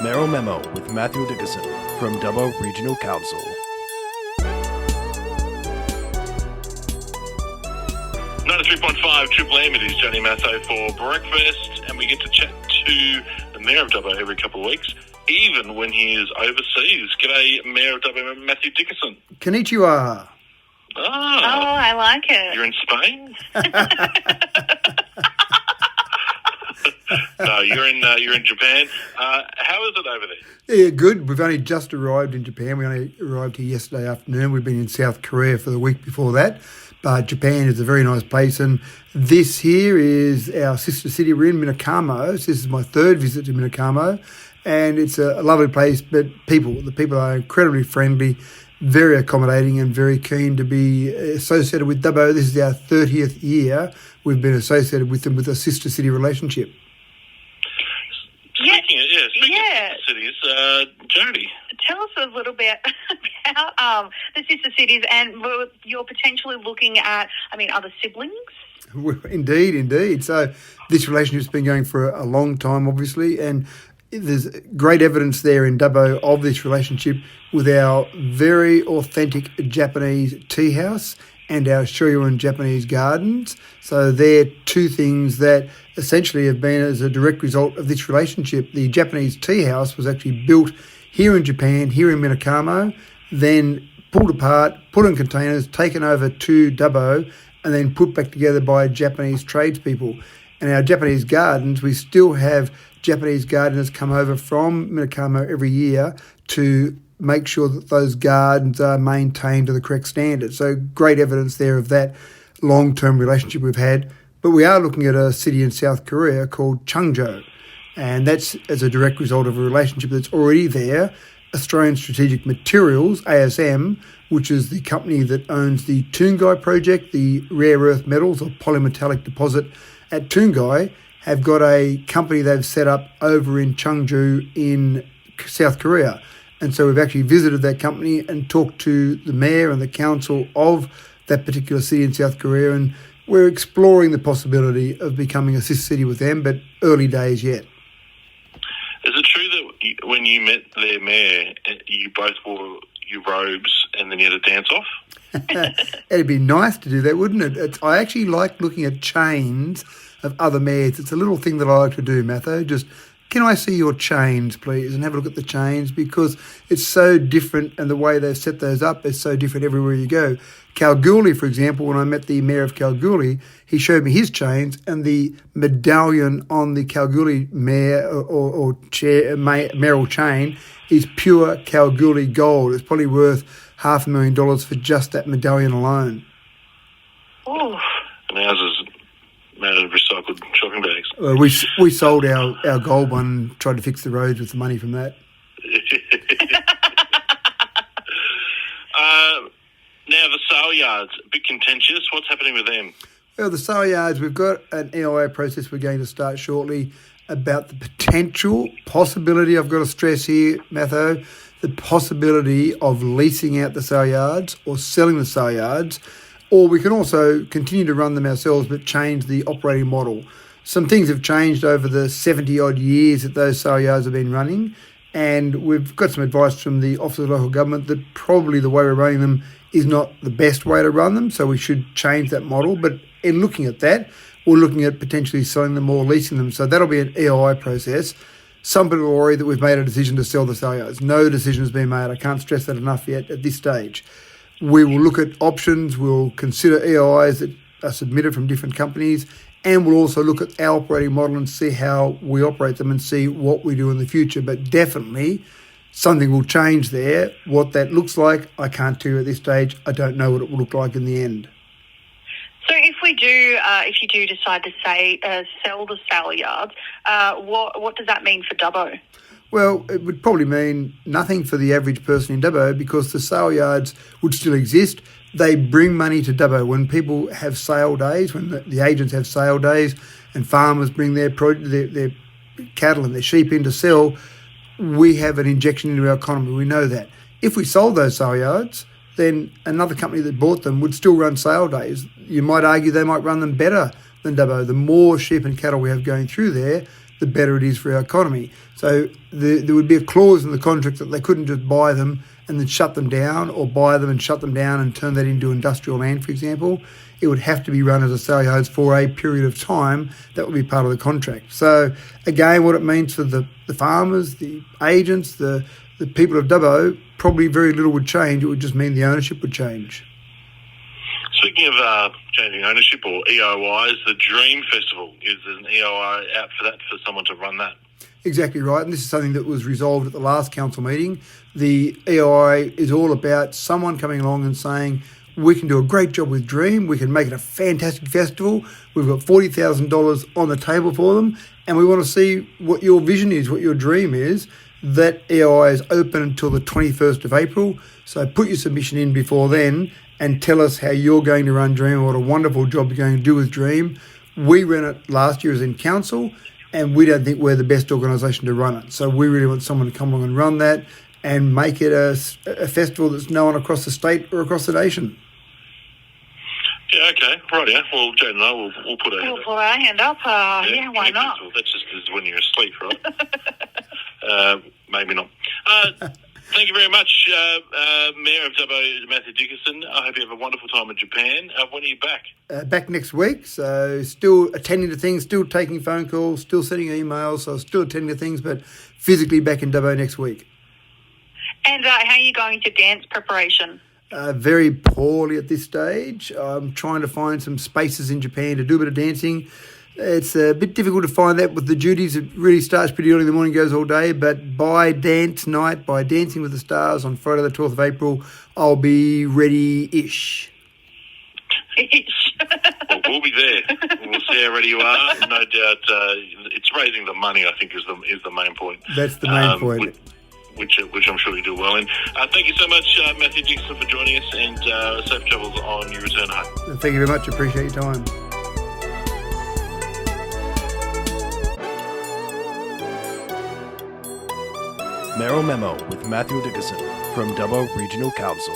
Mayoral Memo with Matthew Dickinson from Dubbo Regional Council. Another 3.5 Triple M, it is Jodi and Matho for breakfast, and we get to chat to the Mayor of Dubbo every couple of weeks, even when he is overseas. G'day, Mayor of Dubbo, Matthew Dickinson. Konnichiwa. Oh, I like it. You're in Spain? No, you're in Japan. How is it over there? Yeah, good. We've only just arrived in Japan. We only arrived here yesterday afternoon. We've been in South Korea for the week before that. But Japan is a very nice place. And this here is our sister city. We're in Minakamo. So this is my third visit to Minakamo. And it's a lovely place. But the people are incredibly friendly, very accommodating and very keen to be associated with Dubbo. This is our 30th year we've been associated with them with a sister city relationship. Speaking of cities, Jodi. Tell us a little bit about the sister cities, and you're potentially looking at, other siblings? Indeed. So this relationship's been going for a long time, obviously, and there's great evidence there in Dubbo of this relationship with our very authentic Japanese tea house and our Shoryuan Japanese gardens. So they're two things that essentially have been as a direct result of this relationship. The Japanese tea house was actually built here in Japan, here in Minakamo, then pulled apart, put in containers, taken over to Dubbo, and then put back together by Japanese tradespeople. And our Japanese gardens, we still have Japanese gardeners come over from Minakamo every year to make sure that those gardens are maintained to the correct standards. So great evidence there of that long-term relationship we've had. But we are looking at a city in South Korea called Changzhou, and that's as a direct result of a relationship that's already there. Australian Strategic Materials, ASM, which is the company that owns the Tungai project, the rare earth metals or polymetallic deposit at Tungai, have got a company they've set up over in Changzhou in South Korea. And so we've actually visited that company and talked to the mayor and the council of that particular city in South Korea, and we're exploring the possibility of becoming a sister city with them, but early days yet. Is it true that when you met their mayor, you both wore your robes and then you had to dance off? It'd be nice to do that, wouldn't it? I actually like looking at chains of other mayors. It's a little thing that I like to do, Matho. Just, can I see your chains, please? And have a look at the chains, because it's so different, and the way they've set those up is so different everywhere you go. Kalgoorlie, for example, when I met the mayor of Kalgoorlie, he showed me his chains, and the medallion on the Kalgoorlie mayor or mayoral chain is pure Kalgoorlie gold. It's probably worth $500,000 for just that medallion alone. Oh. And ours is made of recycled shopping bags. We sold our gold one and tried to fix the roads with the money from that. Now, the sale yards, a bit contentious. What's happening with them? Well, the sale yards, we've got an EIA process we're going to start shortly about the potential possibility, I've got to stress here, Matho, the possibility of leasing out the sale yards or selling the sale yards, or we can also continue to run them ourselves but change the operating model. Some things have changed over the 70-odd years that those sale yards have been running, and we've got some advice from the Office of Local Government that probably the way we're running them is not the best way to run them, so we should change that model. But in looking at that, we're looking at potentially selling them or leasing them. So that'll be an EIA process. Some people worry that we've made a decision to sell the sale yards. No decision has been made. I can't stress that enough yet at this stage. We will look at options. We'll consider EIAs that are submitted from different companies, and we'll also look at our operating model and see how we operate them and see what we do in the future. But definitely something will change there. What that looks like, I can't tell you at this stage. I don't know what it will look like in the end. So if you do decide to sell the sale yards, what does that mean for Dubbo? Well, it would probably mean nothing for the average person in Dubbo, because the sale yards would still exist. They bring money to Dubbo. When people have sale days, when the agents have sale days and farmers bring their cattle and their sheep in to sell, we have an injection into our economy. We know that. If we sold those sale yards, then another company that bought them would still run sale days. You might argue they might run them better than Dubbo. The more sheep and cattle we have going through there, the better it is for our economy. So there would be a clause in the contract that they couldn't just buy them and then shut them down, or buy them and shut them down and turn that into industrial land, for example. It would have to be run as a sale yards for a period of time. That would be part of the contract. So again, what it means for the farmers, the agents, the people of Dubbo, probably very little would change. It would just mean the ownership would change. Speaking of changing ownership or EOIs, the Dream Festival, is there an EOI out for that, for someone to run that? Exactly right, and this is something that was resolved at the last council meeting. The EOI is all about someone coming along and saying, we can do a great job with Dream, we can make it a fantastic festival, we've got $40,000 on the table for them, and we want to see what your vision is, what your dream is. That EOI is open until the 21st of April, so put your submission in before then and tell us how you're going to run Dream, what a wonderful job you're going to do with Dream. We ran it last year as in council, and we don't think we're the best organisation to run it. So we really want someone to come along and run that and make it a festival that's known across the state or across the nation. Yeah, okay. Right, yeah. Well, Jane and I will put our hand up. We'll put our hand up. Yeah, why not? Festival. That's just when you're asleep, right? Maybe not. Thank you very much, Mayor of Dubbo, Matthew Dickinson. I hope you have a wonderful time in Japan. When are you back? Back next week, so still attending to things, still taking phone calls, still sending emails, so still attending to things, but physically back in Dubbo next week. And how are you going to dance preparation? Very poorly at this stage. I'm trying to find some spaces in Japan to do a bit of dancing. It's a bit difficult to find that with the duties. It really starts pretty early in the morning, goes all day. But by dance night, by Dancing with the Stars on Friday the 12th of April, I'll be ready-ish. Well, we'll be there. We'll see how ready you are. No doubt it's raising the money, I think, is the main point. That's the main point. Which I'm sure you do well in. Thank you so much, Matthew Dixon, for joining us, and safe travels on your return home. Thank you very much. Appreciate your time. Mayoral Memo with Matthew Dickinson from Dubbo Regional Council.